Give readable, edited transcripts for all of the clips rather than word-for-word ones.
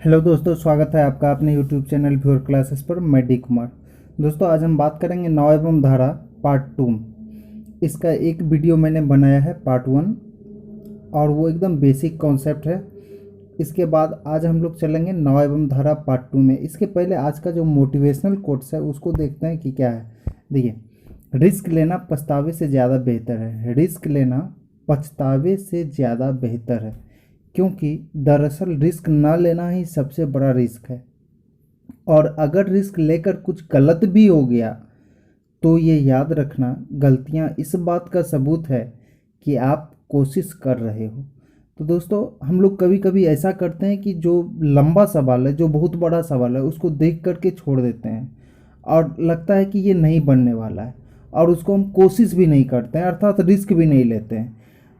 Hello दोस्तों, स्वागत है आपका अपने यूट्यूब चैनल व्यूअर क्लासेस पर। मैं डी कुमार। दोस्तों, आज हम बात करेंगे नौ एवं धारा पार्ट 2। इसका एक वीडियो मैंने बनाया है पार्ट 1 और वो एकदम बेसिक कॉन्सेप्ट है। इसके बाद आज हम लोग चलेंगे नौ एवं धारा पार्ट 2 में। इसके पहले आज का जो मोटिवेशनल कोट्स है उसको देखते हैं कि क्या है। देखिए, रिस्क लेना पछतावे से ज़्यादा बेहतर है। रिस्क लेना पछतावे से ज़्यादा बेहतर है, क्योंकि दरअसल रिस्क ना लेना ही सबसे बड़ा रिस्क है। और अगर रिस्क लेकर कुछ गलत भी हो गया तो ये याद रखना, गलतियां इस बात का सबूत है कि आप कोशिश कर रहे हो। तो दोस्तों, हम लोग कभी कभी ऐसा करते हैं कि जो लंबा सवाल है, जो बहुत बड़ा सवाल है, उसको देख करके छोड़ देते हैं और लगता है कि ये नहीं बनने वाला है, और उसको हम कोशिश भी नहीं करते हैं, अर्थात रिस्क भी नहीं लेते हैं।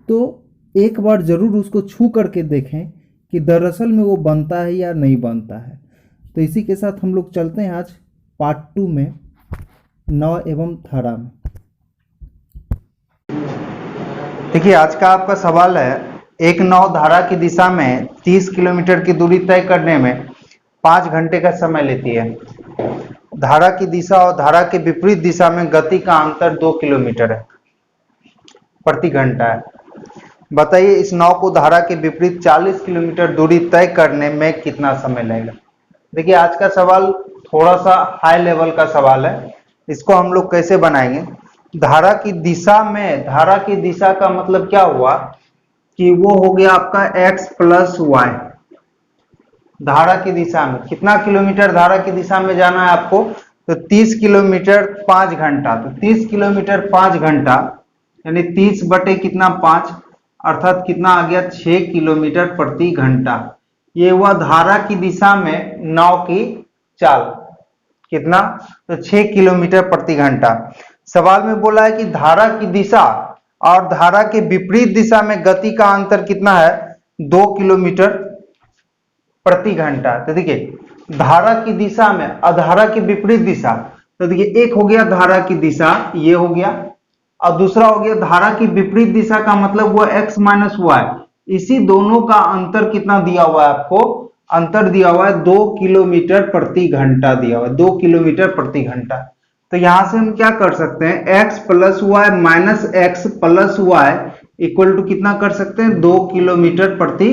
तो एक बार ज़रूर उसको छू करके देखें कि दरअसल में वो बनता है या नहीं बनता है। तो इसी के साथ हम लोग चलते हैं आज पार्ट 2 में, नौ एवं धारा में। देखिए, आज का आपका सवाल है, एक नाव धारा की दिशा में 30 किलोमीटर की दूरी तय करने में 5 घंटे का समय लेती है। धारा की दिशा और धारा के विपरीत दिशा में गति का अंतर 2 किलोमीटर है प्रति घंटा है। बताइए, इस नाव को धारा के विपरीत 40 किलोमीटर दूरी तय करने में कितना समय लगेगा। देखिए, आज का सवाल थोड़ा सा हाई लेवल का सवाल है। इसको हम लोग कैसे बनाएंगे। धारा की दिशा में, धारा की दिशा का मतलब क्या हुआ कि वो हो गया आपका x प्लस वाई। धारा की दिशा में कितना किलोमीटर धारा की दिशा में जाना है आपको, तो 30 किलोमीटर 5 घंटा। तो 30 किलोमीटर 5 घंटा यानी 30 बटे कितना 5, अर्थात कितना आ गया 6 किलोमीटर प्रति घंटा। ये हुआ धारा की दिशा में नाव की चाल, कितना, तो 6 किलोमीटर प्रति घंटा। सवाल में बोला है कि धारा की दिशा और धारा के विपरीत दिशा में गति का अंतर कितना है, 2 किलोमीटर प्रति घंटा। तो देखिए, धारा की दिशा में और धारा की विपरीत दिशा, तो देखिए एक हो गया धारा की दिशा, ये हो गया, और दूसरा हो गया धारा की विपरीत दिशा का मतलब हुआ x माइनस वाई। इसी दोनों का अंतर कितना दिया हुआ है आपको, अंतर दिया हुआ है 2 किलोमीटर प्रति घंटा दिया हुआ है, 2 किलोमीटर प्रति घंटा। तो यहां से हम क्या कर सकते हैं, x plus y minus x plus y equal to कितना कर सकते हैं, 2 किलोमीटर प्रति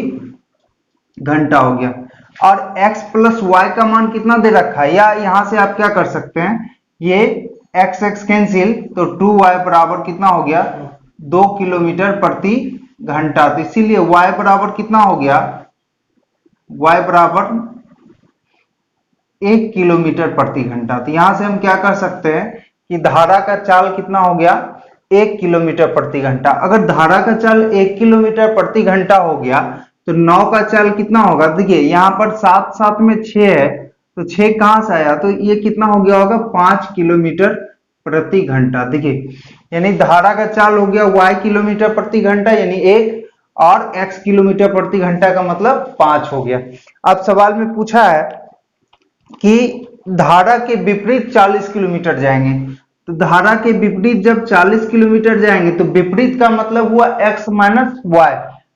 घंटा हो गया। और x प्लस वाई का मान कितना दे रखा है, या यहां से आप क्या कर सकते हैं, ये x x कैंसिल, तो 2y बराबर कितना हो गया, 2 किलोमीटर प्रति घंटा। तो इसीलिए y बराबर कितना हो गया, y बराबर 1 किलोमीटर प्रति घंटा। तो यहां से हम क्या कर सकते हैं कि धारा का चाल कितना हो गया, 1 किलोमीटर प्रति घंटा। अगर धारा का चाल 1 किलोमीटर प्रति घंटा हो गया तो नाव का चाल कितना होगा। देखिए, यहाँ पर 7 7 में 6 है, तो 6 कहां से आया, तो ये कितना हो गया होगा, 5 किलोमीटर प्रति घंटा। देखिए, यानी धारा का चाल हो गया y किलोमीटर प्रति घंटा यानी 1, और x किलोमीटर प्रति घंटा का मतलब 5 हो गया। अब सवाल में पूछा है कि धारा के विपरीत 40 किलोमीटर जाएंगे। तो धारा के विपरीत जब 40 किलोमीटर जाएंगे तो विपरीत का मतलब हुआ x माइनस वाई।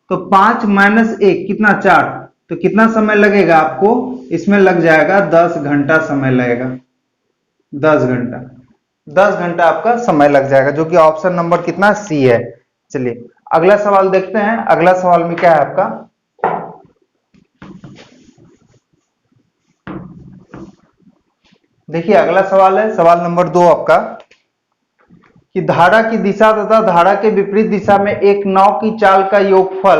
तो 5 माइनस 1 कितना 4, तो कितना समय लगेगा आपको, इसमें लग जाएगा 10 घंटा समय लगेगा, 10 घंटा, 10 घंटा आपका समय लग जाएगा, जो कि ऑप्शन नंबर कितना सी है। चलिए अगला सवाल देखते हैं। अगला सवाल में क्या है आपका, देखिए अगला सवाल है सवाल नंबर 2 आपका, कि धारा की दिशा तथा धारा के विपरीत दिशा में एक नाव की चाल का योगफल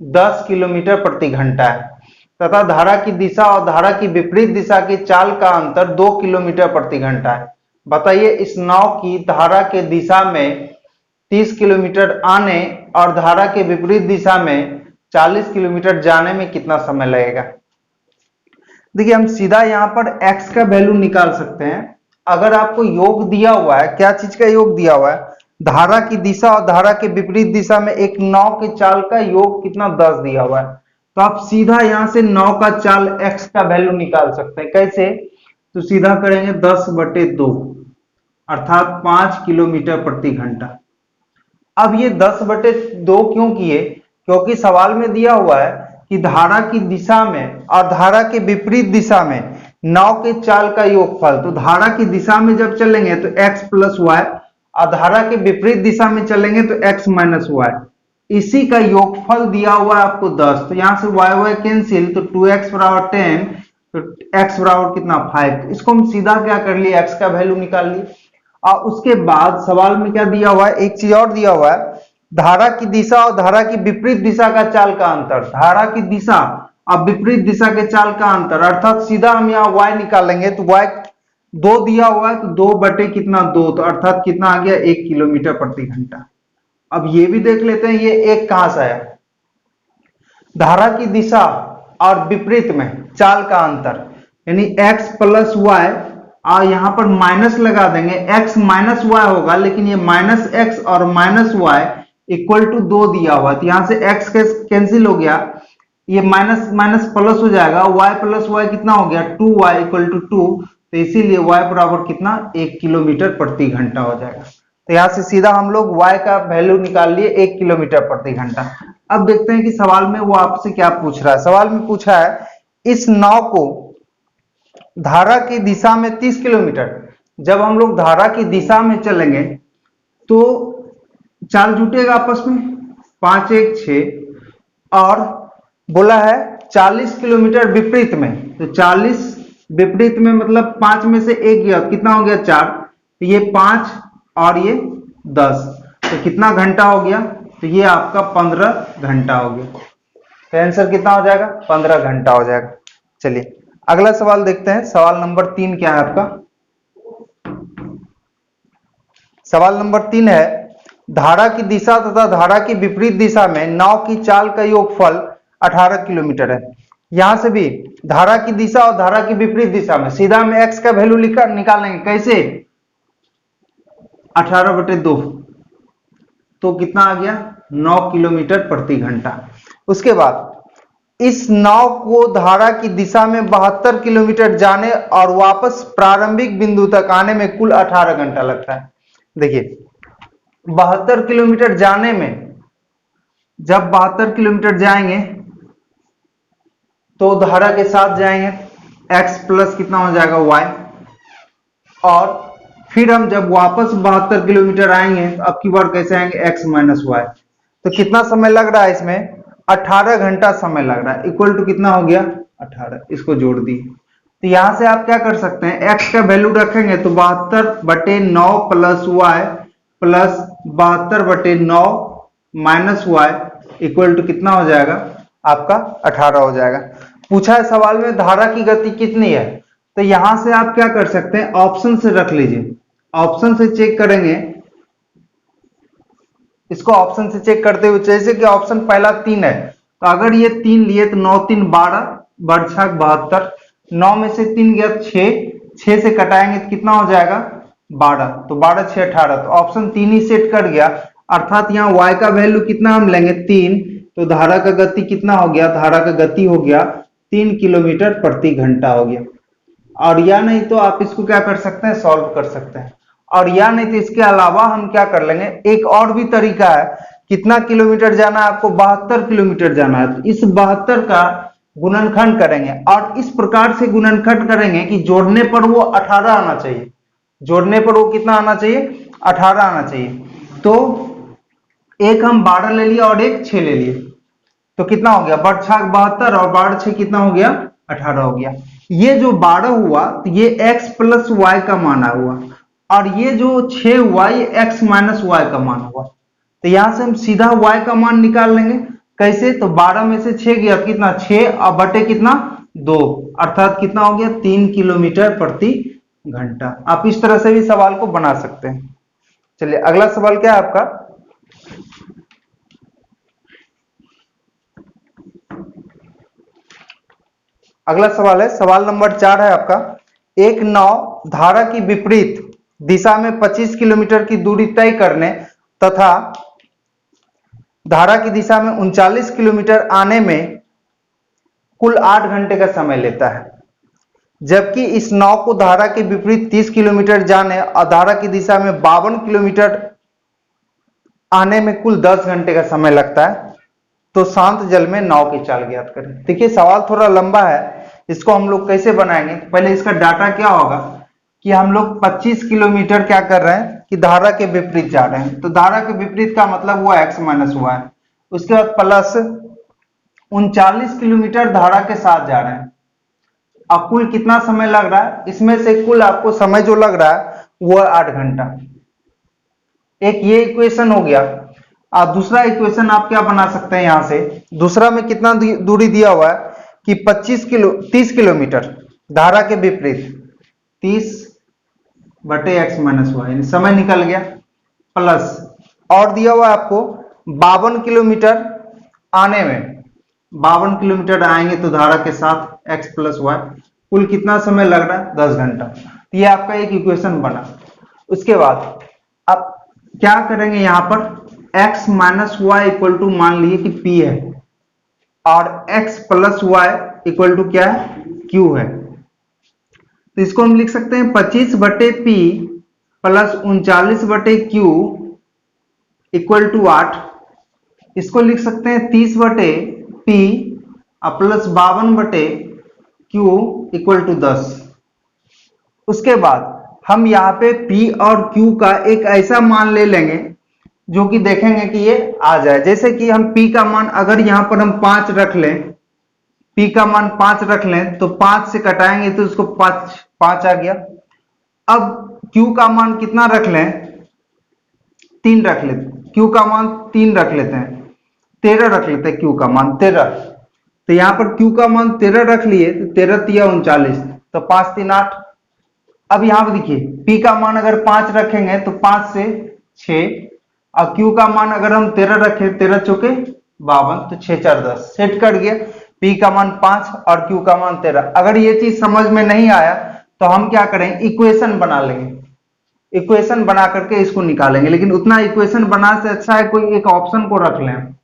10 किलोमीटर प्रति घंटा है तथा धारा की दिशा और धारा की विपरीत दिशा की चाल का अंतर 2 किलोमीटर प्रति घंटा है। बताइए, इस नाव की धारा के दिशा में 30 किलोमीटर आने और धारा के विपरीत दिशा में 40 किलोमीटर जाने में कितना समय लगेगा। देखिए, हम सीधा यहां पर x का वैल्यू निकाल सकते हैं। अगर आपको योग दिया हुआ है, क्या चीज का योग दिया हुआ है, धारा की दिशा और धारा के विपरीत दिशा में एक नाव के चाल का योग कितना 10 दिया हुआ है, तो आप सीधा यहां से नाव का चाल x का वैल्यू निकाल सकते हैं। कैसे, तो सीधा करेंगे 10/2 अर्थात 5 किलोमीटर प्रति घंटा। अब ये 10/2 क्यों किए, क्योंकि सवाल में दिया हुआ है कि धारा की दिशा में और धारा के विपरीत दिशा में नाव के चाल का योगफल। तो धारा की दिशा में जब चलेंगे तो x प्लस वाई और धारा के विपरीत दिशा में चलेंगे तो x माइनस वाई, इसी का योगफल दिया हुआ है आपको 10। तो यहां से वाई वाई कैंसिल, तो 2x बराबर 10, तो x बराबर कितना 5। तो इसको हम सीधा क्या कर लिए, x का वैल्यू निकाल लिए। और उसके बाद सवाल में क्या दिया हुआ है, एक चीज और दिया हुआ है, धारा की दिशा और धारा की विपरीत दिशा का चाल का अंतर। धारा की दिशा और विपरीत दिशा के चाल का अंतर, अर्थात सीधा हम यहाँ y निकालेंगे तो y 2 दिया हुआ है, तो 2 बटे कितना 2, तो अर्थात कितना आ गया 1 किलोमीटर प्रति घंटा। अब ये भी देख लेते हैं ये एक कहां से है, धारा की दिशा और विपरीत में चाल का अंतर, यानी x प्लस वाई और यहां पर माइनस लगा देंगे, x माइनस वाई होगा, लेकिन ये माइनस एक्स और माइनस वाई इक्वल टू 2 दिया हुआ, तो यहां से x कैंसिल हो गया, ये माइनस माइनस प्लस हो जाएगा, y प्लस वाई कितना हो गया 2y इक्वल टू 2, तो इसीलिए y बराबर कितना 1 किलोमीटर प्रति घंटा हो जाएगा। तो यहां से सीधा हम लोग y का वैल्यू निकाल लिए 1 किलोमीटर प्रति घंटा। अब देखते हैं कि सवाल में वो आपसे क्या पूछ रहा है। सवाल में पूछा है इस नाव को धारा की दिशा में 30 किलोमीटर, जब हम लोग धारा की दिशा में चलेंगे तो चाल जुटेगा आपस में 5 1 6, और बोला है 40 किलोमीटर विपरीत में, तो 40 विपरीत में मतलब 5 में से 1 गया, कितना हो गया 4, तो ये 5 और ये 10, तो कितना घंटा हो गया, तो ये आपका 15 घंटा हो गया। तो आंसर कितना हो जाएगा 15 घंटा हो जाएगा। चलिए अगला सवाल देखते हैं। सवाल नंबर 3 क्या है आपका, सवाल नंबर 3 है धारा की दिशा तथा धारा की विपरीत दिशा में नाव की चाल का योगफल 18 किलोमीटर है। यहां से भी धारा की दिशा और धारा की विपरीत दिशा में सीधा हम x का वैल्यू निकालेंगे, कैसे 18/2, तो कितना आ गया 9 किलोमीटर प्रति घंटा। उसके बाद इस नाव को धारा की दिशा में 72 किलोमीटर जाने और वापस प्रारंभिक बिंदु तक आने में कुल 18 घंटा लगता है। देखिए 72 किलोमीटर जाने में, जब 72 किलोमीटर जाएंगे तो धारा के साथ जाएंगे, x प्लस कितना हो जाएगा y, और फिर हम जब वापस 72 किलोमीटर आएंगे तो अब की बार कैसे आएंगे x माइनस वाई, तो कितना समय लग रहा है इसमें 18 घंटा समय लग रहा है, इक्वल टू कितना हो गया 18, इसको जोड़ दिए। तो यहां से आप क्या कर सकते हैं, x का वैल्यू रखेंगे तो 72/9 plus y plus 72/9 minus y equal to कितना हो जाएगा आपका 18 हो जाएगा। पूछा है सवाल में धारा की गति कितनी है, तो यहां से आप क्या कर सकते हैं, ऑप्शन से रख लीजिए, ऑप्शन से चेक करेंगे, इसको ऑप्शन से चेक करते हुए, जैसे कि ऑप्शन पहला 3 है, तो अगर ये 3 लिए तो 9 3 12 बरछक 72, 9 में से 3 गया 6 से कटाएंगे तो कितना हो जाएगा 12, तो 12 6 18, तो ऑप्शन 3 ही सेट कर गया, अर्थात यहाँ y का वैल्यू कितना हम लेंगे 3, तो धारा का गति कितना हो गया, धारा का गति हो गया 3 किलोमीटर प्रति घंटा हो गया। और या नहीं तो आप इसको क्या कर सकते हैं, सॉल्व कर सकते हैं, और या नहीं तो इसके अलावा हम क्या कर लेंगे, एक और भी तरीका है, कितना किलोमीटर जाना है आपको 72 किलोमीटर जाना है, तो इस 72 का गुणनखंड करेंगे और इस प्रकार से गुणनखंड करेंगे कि जोड़ने पर वो 18 आना चाहिए, जोड़ने पर वो कितना आना चाहिए 18 आना चाहिए। तो एक हम 12 ले लिया और एक 6 ले लिए, तो कितना हो गया 72 और 12 कितना हो गया 18 हो गया। ये जो 12 हुआ तो ये x प्लस वाई का मान हुआ, और ये जो 6 हुआ ये x माइनस वाई का मान हुआ। तो यहां से हम सीधा y का मान निकाल लेंगे, कैसे, तो 12 में से 6 गया कितना 6 और बटे कितना 2, अर्थात कितना हो गया 3 किलोमीटर प्रति घंटा। आप इस तरह से भी सवाल को बना सकते हैं। चलिए अगला सवाल क्या है आपका, अगला सवाल है सवाल नंबर 4 है आपका, एक नाव धारा की विपरीत दिशा में 25 किलोमीटर की दूरी तय करने तथा धारा की दिशा में 39 किलोमीटर आने में कुल 8 घंटे का समय लेता है, जबकि इस नाव को धारा के विपरीत 30 किलोमीटर जाने और धारा की दिशा में 52 किलोमीटर आने में कुल 10 घंटे का समय लगता है। तो शांत जल में नाव की चाल ज्ञात करें। देखिए सवाल थोड़ा लंबा है, इसको हम लोग कैसे बनाएंगे। पहले इसका डाटा क्या होगा कि हम लोग 25 किलोमीटर क्या कर रहे हैं कि धारा के विपरीत जा रहे हैं, तो धारा के विपरीत का मतलब हुआ x माइनस हुआ है। उसके बाद प्लस 39 किलोमीटर धारा के साथ जा रहे हैं। अब कुल कितना समय लग रहा है, इसमें से कुल आपको समय जो लग रहा है वो 8 घंटा। एक ये इक्वेशन हो गया। अब दूसरा इक्वेशन आप क्या बना सकते हैं, यहां से दूसरा में कितना दूरी दिया हुआ है कि 30 किलोमीटर धारा के विपरीत 30 बटे x माइनस हुआ, यानी समय निकल गया। प्लस और दिया हुआ है आपको 52 किलोमीटर आने में, 52 किलोमीटर आएंगे तो धारा के साथ x प्लस वाई, कुल कितना समय लग रहा है 10 घंटा। तो ये आपका एक इक्वेशन बना। उसके बाद आप क्या करेंगे, यहां पर x minus y equal to मान लीजिए कि p है और x plus y equal to क्या है, q है। तो इसको हम लिख सकते हैं 25 बटे p प्लस 39 बटे q इक्वल टू 8। इसको लिख सकते हैं 30 बटे p प्लस 52 बटे q इक्वल टू 10। उसके बाद हम यहाँ पे p और q का एक ऐसा मान ले लेंगे जो कि देखेंगे कि ये आ जाए। जैसे कि हम p का मान अगर यहाँ पर हम 5 रख लें, p का मान 5 रख लें तो 5 से कटाएंगे तो उसको 5 आ गया। अब q का मान कितना रख लें, 3 रख लेते, q का मान 3 रख लेते हैं, 13 रख लेते हैं q का मान 13। तो यहाँ पर q का मान 13 रख लिए तो 13 तिया 39, तो 5 3 8। अब यहाँ पर देखिए p का मान अगर 5 रखेंगे तो 5 से 6, और q का मान अगर हम 13 रखें, 13 चौके 52, तो 6 4 10, सेट कर गया। p का मान 5 और q का मान 13। अगर ये चीज समझ में नहीं आया तो हम क्या करें, इक्वेशन बना लेंगे, इक्वेशन बना करके इसको निकालेंगे। लेकिन उतना इक्वेशन बना से अच्छा है कोई एक ऑप्शन को रख लें,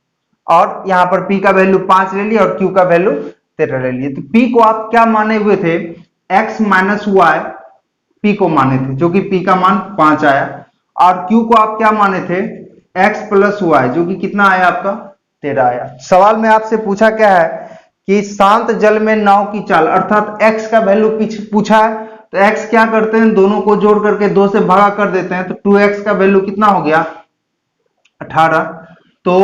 और यहाँ पर p का वैल्यू 5 ले लिया और q का वैल्यू 13 ले लिए। तो p को आप क्या माने हुए थे, x माइनस वाई p को माने थे, जो कि p का मान 5 आया, और q को आप क्या माने थे, x प्लस वाई, जो कि कितना आया आपका 13 आया। सवाल में आपसे पूछा क्या है कि शांत जल में नाव की चाल, अर्थात x का वैल्यू पूछा है, तो x क्या करते हैं, दोनों को जोड़ करके 2 से भागा कर देते हैं, तो 2x का वैल्यू कितना हो गया 18, तो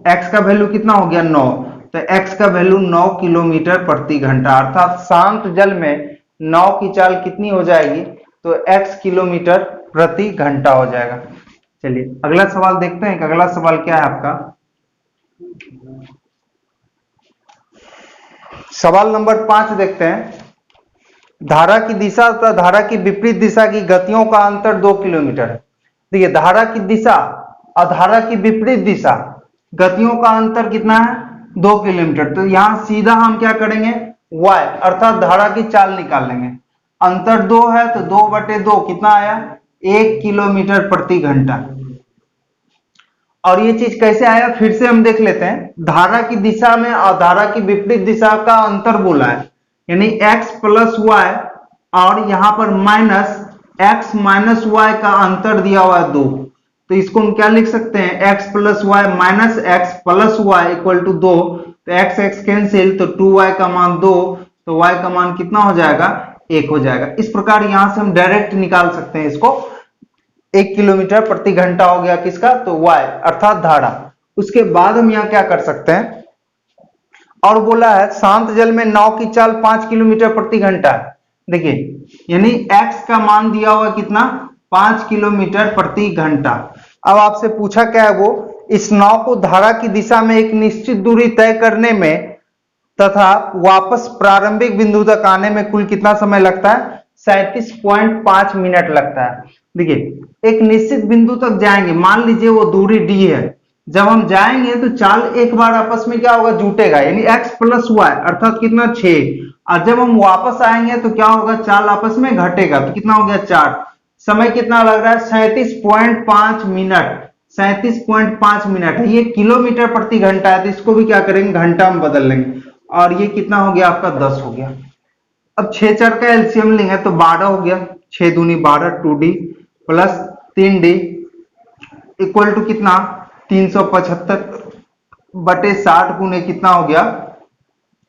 x का वैल्यू कितना हो गया 9, तो x का वैल्यू 9 किलोमीटर प्रति घंटा। अर्थात शांत जल में नाव की चाल कितनी हो जाएगी, तो x किलोमीटर प्रति घंटा हो जाएगा। चलिए अगला सवाल देखते हैं कि अगला सवाल क्या है आपका। सवाल नंबर 5 देखते हैं। धारा की दिशा तथा धारा की विपरीत दिशा की गतियों का अंतर 2 किलोमीटर है। देखिए धारा की दिशा और धारा की विपरीत दिशा गतियों का अंतर कितना है, 2 किलोमीटर। तो यहां सीधा हम क्या करेंगे, y अर्थात धारा की चाल निकाल लेंगे। अंतर 2 है तो 2 बटे 2 कितना आया, 1 किलोमीटर प्रति घंटा। और ये चीज कैसे आया, फिर से हम देख लेते हैं। धारा की दिशा में और धारा की विपरीत दिशा का अंतर बोला है, यानी x प्लस वाई, और यहां पर माइनस x माइनस वाई का अंतर दिया हुआ है 2। तो इसको हम क्या लिख सकते हैं, x plus y minus x plus y equal to 2। तो x x कैंसिल, तो 2y का मान 2, तो y का मान कितना हो जाएगा 1 हो जाएगा। इस प्रकार यहां से हम डायरेक्ट निकाल सकते हैं इसको। 1 किलोमीटर प्रति घंटा हो गया किसका, तो y अर्थात धारा। उसके बाद हम यहां क्या कर सकते हैं, और बोला है शांत जल में नाव की चाल 5 किलोमीटर प्रति घंटा है। देखिए यानी x का मान दिया हुआ कितना, 5 किलोमीटर प्रति घंटा। अब आपसे पूछा क्या है, वो इस नाव को धारा की दिशा में एक निश्चित दूरी तय करने में तथा वापस प्रारंभिक बिंदु तक आने में कुल कितना समय लगता है, 37.5 मिनट लगता है। देखिए एक निश्चित बिंदु तक जाएंगे, मान लीजिए वो दूरी d है, जब हम जाएंगे तो चाल एक बार आपस में क्या होगा, जुटेगा, यानी x प्लस वाई अर्थात कितना 6, और जब हम वापस आएंगे तो क्या होगा, चाल आपस में घटेगा, तो कितना हो गया 4। समय कितना लग रहा है, 37.5 मिनट, 37.5 मिनट है। ये किलोमीटर प्रति घंटा है, तो इसको भी क्या करेंगे, घंटा में बदल लेंगे, और ये कितना हो गया आपका 10 हो गया। अब 6 4 का एलसीएम लेंगे तो 12 हो गया, 6 दूनी 12, 2d plus 3d equal to कितना 375, बटे 60 गुने कितना हो गया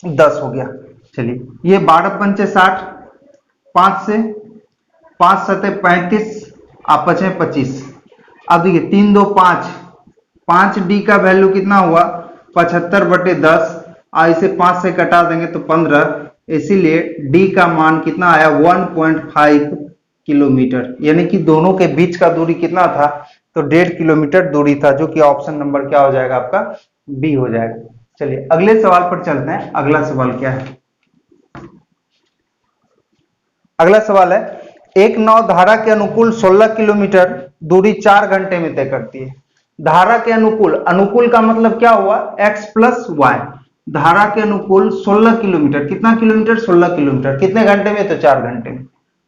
10 हो गया। चलिए ये 12 पंचे 60, 5 से 5 सते 35, आप बचे 25। अब देखिए 3 2 5, 5D का वैल्यू कितना हुआ 75/10, और इसे 5 से कटा देंगे तो 15, इसीलिए D का मान कितना आया 1.5 किलोमीटर, यानी कि दोनों के बीच का दूरी कितना था तो 1.5 किलोमीटर दूरी था, जो कि ऑप्शन नंबर क्या हो जाएगा आपका बी हो जाएगा। चलिए अगले सवाल पर चलते हैं। अगला सवाल क्या है, अगला सवाल है एक नाव धारा के अनुकूल 16 किलोमीटर दूरी 4 घंटे में तय करती है। धारा के अनुकूल, अनुकूल का मतलब क्या हुआ x प्लस वाई, धारा के अनुकूल 16 किलोमीटर, कितना किलोमीटर 16 किलोमीटर, कितने घंटे में तो 4 घंटे में,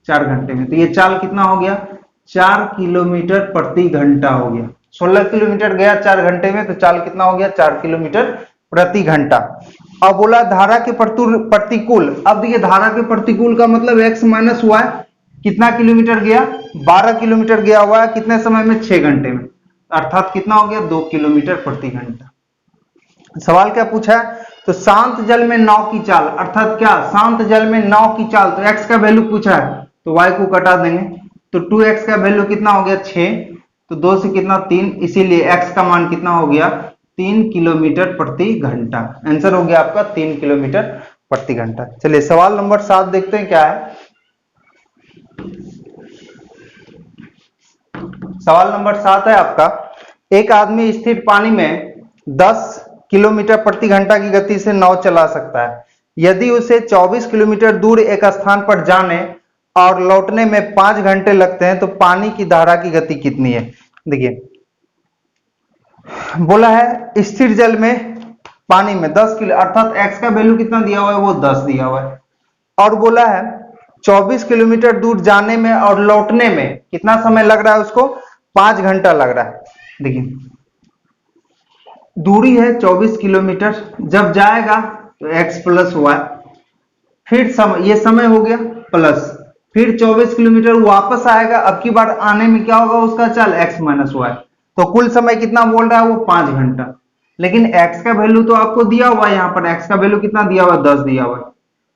4 घंटे में। तो ये चाल कितना हो गया 4 किलोमीटर प्रति घंटा हो गया। 16 किलोमीटर गया 4 घंटे में, तो चाल कितना हो गया 4 किलोमीटर प्रति घंटा। अब बोला धारा के प्रतिकूल, अब देखिए धारा के प्रतिकूल का मतलब x माइनस वाई, कितना किलोमीटर गया 12 किलोमीटर गया हुआ है, कितने समय में 6 घंटे में, अर्थात कितना हो गया 2 किलोमीटर प्रति घंटा। सवाल क्या पूछा है तो शांत जल में नाव की चाल, अर्थात क्या शांत जल में नाव की चाल, तो x का वैल्यू पूछा है तो y को कटा देंगे, तो 2x का वैल्यू कितना हो गया 6, तो 2 से कितना 3, इसीलिए x का मान कितना हो गया 3 किलोमीटर प्रति घंटा। आंसर हो गया आपका 3 किलोमीटर प्रति घंटा। चलिए सवाल नंबर 7 देखते हैं क्या है। सवाल नंबर 7 है आपका, एक आदमी स्थिर पानी में 10 किलोमीटर प्रति घंटा की गति से नाव चला सकता है। यदि उसे 24 किलोमीटर दूर एक स्थान पर जाने और लौटने में 5 घंटे लगते हैं तो पानी की धारा की गति कितनी है। देखिए बोला है स्थिर जल में पानी में 10 किलो, अर्थात x का वैल्यू कितना दिया हुआ है वो 10 दिया हुआ है, और बोला है 24 किलोमीटर दूर जाने में और लौटने में कितना समय लग रहा है उसको 5 घंटा लग रहा है। देखिए दूरी है 24 किलोमीटर, जब जाएगा तो x प्लस वाई, फिर समय, ये समय हो गया प्लस, फिर 24 किलोमीटर वापस आएगा, अब की बार आने में क्या होगा उसका चाल x माइनस वाई, तो कुल समय कितना बोल रहा है वो 5 घंटा। लेकिन x का वैल्यू तो आपको दिया हुआ है, यहाँ पर x का वैल्यू कितना दिया हुआ है 10 दिया हुआ है।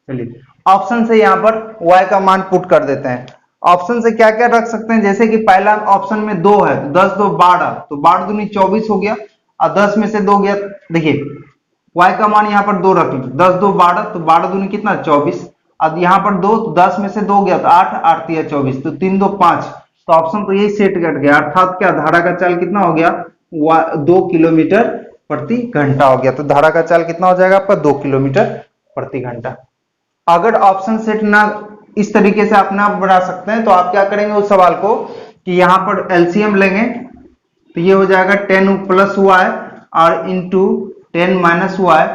चलिए ऑप्शन से यहाँ पर y का मान पुट कर देते हैं। ऑप्शन से क्या क्या रख सकते हैं, जैसे कि पहला ऑप्शन में 2 है तो 10 2 12, तो 12 दूनी 24 हो गया, और 10 में से 2 गया, देखिए y का मान यहाँ पर 2 रख लो, 10 2 12, तो 12 दूनी कितना 24, अब यहाँ पर 2, तो 10 में से 2 गया तो 8, 8 3 24, तो 3 2 5, तो ऑप्शन तो यही सेट कट गया, अर्थात क्या धारा का चाल कितना हो गया 2 किलोमीटर प्रति घंटा हो गया। तो धारा का चाल कितना हो जाएगा आपका 2 किलोमीटर प्रति घंटा। अगर ऑप्शन सेट ना इस तरीके से आप ना बना सकते हैं तो आप क्या करेंगे उस सवाल को कि यहाँ पर एलसीएम लेंगे, तो ये हो जाएगा 10 प्लस वाई और इंटू 10 माइनस वाई,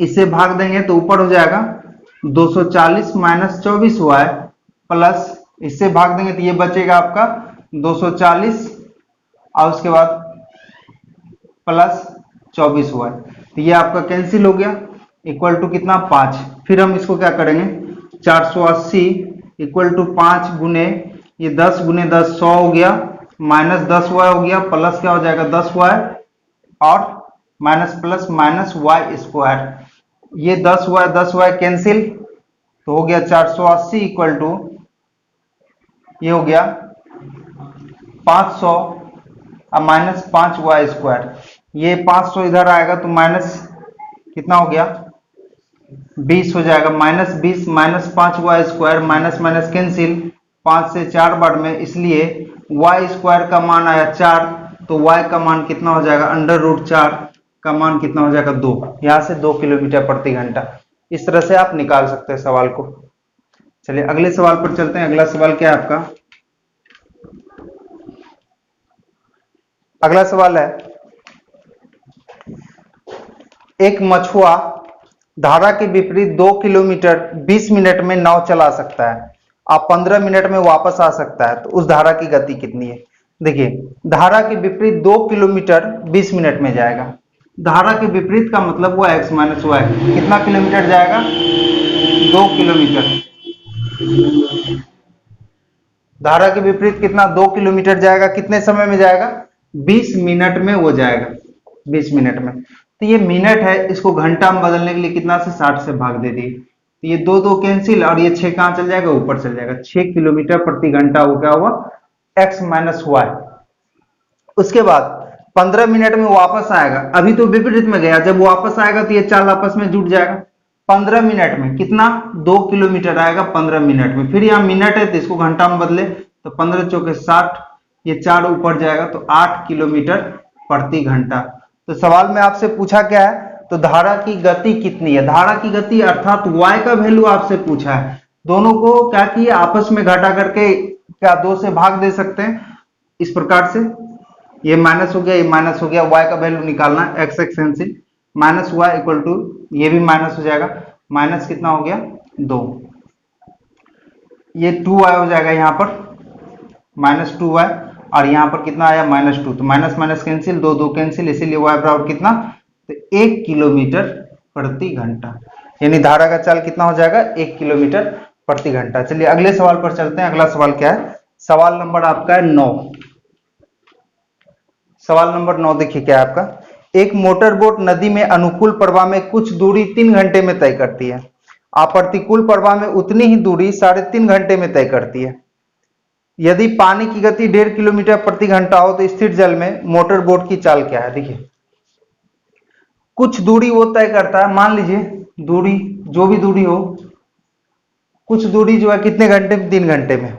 इसे भाग देंगे तो ऊपर हो जाएगा 240 माइनस 24 वाई, प्लस इससे भाग देंगे तो ये बचेगा आपका 240 और उसके बाद प्लस 24 वाई, तो ये आपका कैंसिल हो गया, इक्वल टू कितना 5। फिर हम इसको क्या करेंगे 480 इक्वल टू 5 गुने ये 10 गुने 10 100 हो गया, माइनस 10 वाई हो गया, प्लस क्या हो जाएगा 10 वाई और minus plus minus y square, ये 10 वाई कैंसिल, तो हो गया 480 इक्वल टू ये हो गया 500 और माइनस 5 वाई स्क्वायर, ये 500 इधर आएगा तो माइनस कितना हो गया 20 हो जाएगा, minus 20 minus 5 y square, minus minus cancel, 5 से 4 बार में, इसलिए वाई स्क्वायर का मान आया 4, तो वाई का मान कितना हो जाएगा √4 का मान कितना हो जाएगा 2, यहां से 2 किलोमीटर प्रति घंटा। इस तरह से आप निकाल सकते हैं सवाल को। चलिए अगले सवाल पर चलते हैं। अगला सवाल क्या है आपका, अगला सवाल है एक मछुआ धारा के विपरीत 2 किलोमीटर 20 मिनट में नाव चला सकता है, आप 15 मिनट में वापस आ सकता है, तो उस धारा की गति कितनी है। देखिए धारा के विपरीत 2 किलोमीटर 20 मिनट में जाएगा, धारा के विपरीत का मतलब वो x माइनस वाई, कितना किलोमीटर जाएगा 2 किलोमीटर, धारा के विपरीत कितना 2 किलोमीटर जाएगा, कितने समय में जाएगा 20 मिनट में वो जाएगा। 20 मिनट में। तो ये मिनट है, इसको घंटा में बदलने के लिए कितना से 60 से भाग दे दिए, तो ये दो दो कैंसिल और ये 6 कहाँ चल जाएगा, ऊपर चल जाएगा। 6 किलोमीटर प्रति घंटा वो क्या हुआ, x माइनस वाई। उसके बाद 15 मिनट में वापस आएगा, अभी तो विपरीत में गया, जब वापस आएगा तो ये चाल आपस में जुड़ जाएगा। 15 मिनट में कितना, 2 किलोमीटर आएगा 15 मिनट में। फिर यहाँ मिनट है तो इसको घंटा में बदले, तो 15 चौके 60, ये 4 ऊपर जाएगा तो 8 किलोमीटर प्रति घंटा। तो सवाल में आपसे पूछा क्या है, तो धारा की गति कितनी है, धारा की गति अर्थात y का वैल्यू आपसे पूछा है। दोनों को क्या किया, आपस में घटा करके क्या 2 से भाग दे सकते हैं, इस प्रकार से ये माइनस हो गया, ये माइनस हो गया, y का वैल्यू निकालना, x x cancel, minus y equal to, ये भी माइनस हो जाएगा, माइनस कितना हो गया 2, ये 2y हो जाएगा यहाँ पर, माइनस 2y, और यहाँ पर कितना आया -2, तो माइनस माइनस कैंसिल, 2 2 कैंसिल, इसीलिए y बराबर कितना, तो 1 किलोमीटर प्रति घंटा, यानी धारा का चाल कितना हो जाएगा, 1 किलोमीटर प्रति घंटा। चलिए अगले सवाल पर चलते हैं। अगला सवाल क्या है, सवाल नंबर आपका है 9। सवाल नंबर 9 देखिए क्या है आपका, एक मोटर बोट नदी में अनुकूल प्रवाह में कुछ दूरी 3 घंटे में तय करती है, अप्रतिकूल प्रवाह में उतनी ही दूरी 3.5 घंटे में तय करती है। यदि पानी की गति 1.5 किलोमीटर प्रति घंटा हो तो स्थिर जल में मोटर बोट की चाल क्या है। देखिए कुछ दूरी वो तय करता है, मान लीजिए दूरी जो भी दूरी हो, कुछ दूरी जो है कितने घंटे में, 3 घंटे में,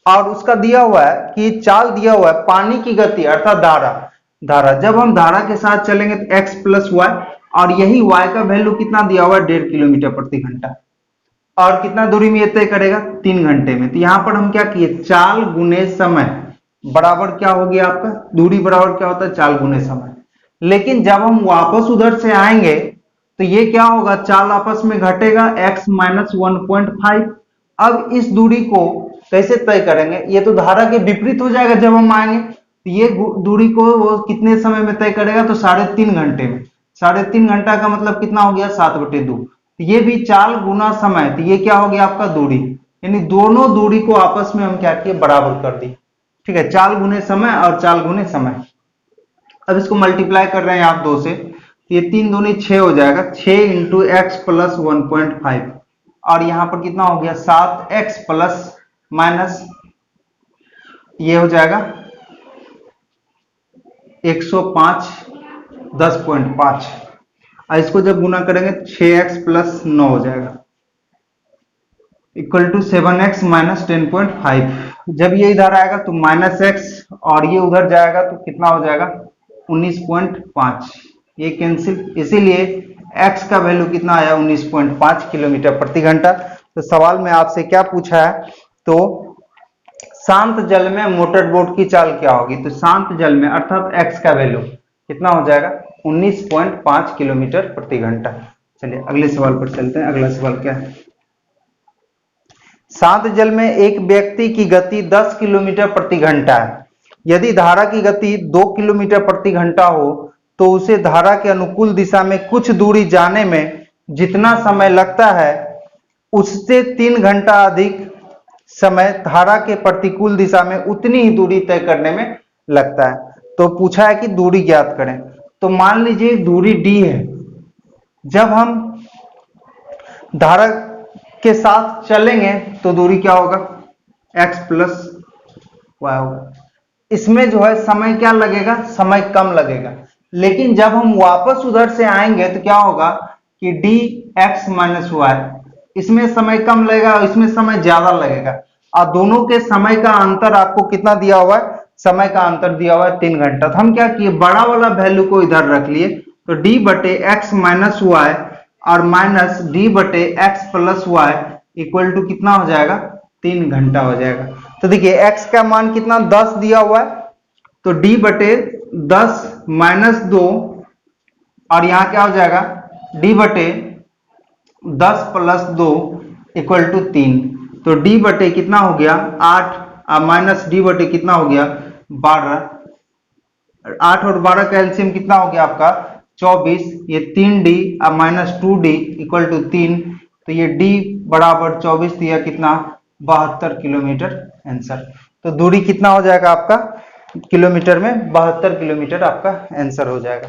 और उसका दिया हुआ है कि चाल दिया हुआ है पानी की गति अर्थात धारा जब हम धारा के साथ चलेंगे तो x प्लस वाई, और यही y का वैल्यू कितना दिया हुआ है 1.5 किलोमीटर प्रति घंटा, और कितना दूरी में ये तय करेगा 3 घंटे में। तो यहां पर हम क्या किए, चाल गुने समय बराबर क्या हो गया आपका, दूरी बराबर क्या होता है, चाल गुने समय। लेकिन जब हम वापस उधर से आएंगे तो ये क्या होगा, चाल आपस में घटेगा, x माइनस 1.5। अब इस दूरी को कैसे तय करेंगे, ये तो धारा के विपरीत हो जाएगा जब हम आएंगे, तो ये दूरी को वो कितने समय में तय करेगा, तो 3.5 घंटे में। 3.5 घंटा का मतलब कितना हो गया, 7/2। तो ये भी चाल गुना समय, तो ये क्या हो गया आपका दूरी, यानी दोनों दूरी को आपस में हम क्या किए, बराबर कर दी। ठीक है, चाल गुने समय और चाल गुने समय। अब इसको मल्टीप्लाई कर रहे हैं आप 2 से, तो ये 3 दूनी 6 हो जाएगा, 6 इंटू एक्स प्लस 1.5, और यहां पर कितना हो गया 7x प्लस माइनस ये हो जाएगा 105 10.5, और इसको जब गुना करेंगे 6x प्लस 9 हो जाएगा इक्वल टू 7x माइनस 10.5। जब ये इधर आएगा तो माइनस एक्स, और ये उधर जाएगा तो कितना हो जाएगा 19.5, ये कैंसिल, इसीलिए x का वैल्यू कितना आया 19.5 किलोमीटर प्रति घंटा। तो सवाल में आपसे क्या पूछा है, तो शांत जल में मोटर बोट की चाल क्या होगी, तो शांत जल में अर्थात x का वैल्यू कितना हो जाएगा 19.5 किलोमीटर प्रति घंटा। चलिए अगले सवाल पर चलते हैं। अगला सवाल क्या है, शांत जल में एक व्यक्ति की गति 10 किलोमीटर प्रति घंटा है। यदि धारा की गति 2 किलोमीटर प्रति घंटा हो तो उसे धारा के अनुकूल दिशा में कुछ दूरी जाने में जितना समय लगता है उससे 3 घंटा अधिक समय धारा के प्रतिकूल दिशा में उतनी ही दूरी तय करने में लगता है। तो पूछा है कि दूरी ज्ञात करें। तो मान लीजिए दूरी d है, जब हम धारा के साथ चलेंगे तो दूरी क्या होगा x प्लस वाई होगा। इसमें जो है समय क्या लगेगा, समय कम लगेगा, लेकिन जब हम वापस उधर से आएंगे तो क्या होगा कि dx माइनस वाई, इसमें समय कम लगेगा और इसमें समय ज्यादा लगेगा, और दोनों के समय का अंतर आपको कितना दिया हुआ है, समय का अंतर दिया हुआ है 3 घंटा। तो हम क्या किए, बड़ा वाला वैल्यू को इधर रख लिए, तो d बटे एक्स माइनस वाई और माइनस d बटे x plus y equal to कितना हो जाएगा 3 घंटा हो जाएगा। तो देखिए x का मान कितना 10 दिया हुआ है, तो d बटे 10 माइनस 2, और यहां क्या हो जाएगा d बटे 10 प्लस 2 इक्वल टू 3। तो d बटे कितना हो गया 8 माइनस d बटे कितना हो गया 12, 8 और 12 का एलसीएम कितना हो गया आपका 24, ये 3d minus 2d equal to 3। तो ये d बराबर 24 दिया कितना 72 किलोमीटर आंसर। तो दूरी कितना हो जाएगा आपका किलोमीटर में 72 किलोमीटर आपका आंसर हो जाएगा।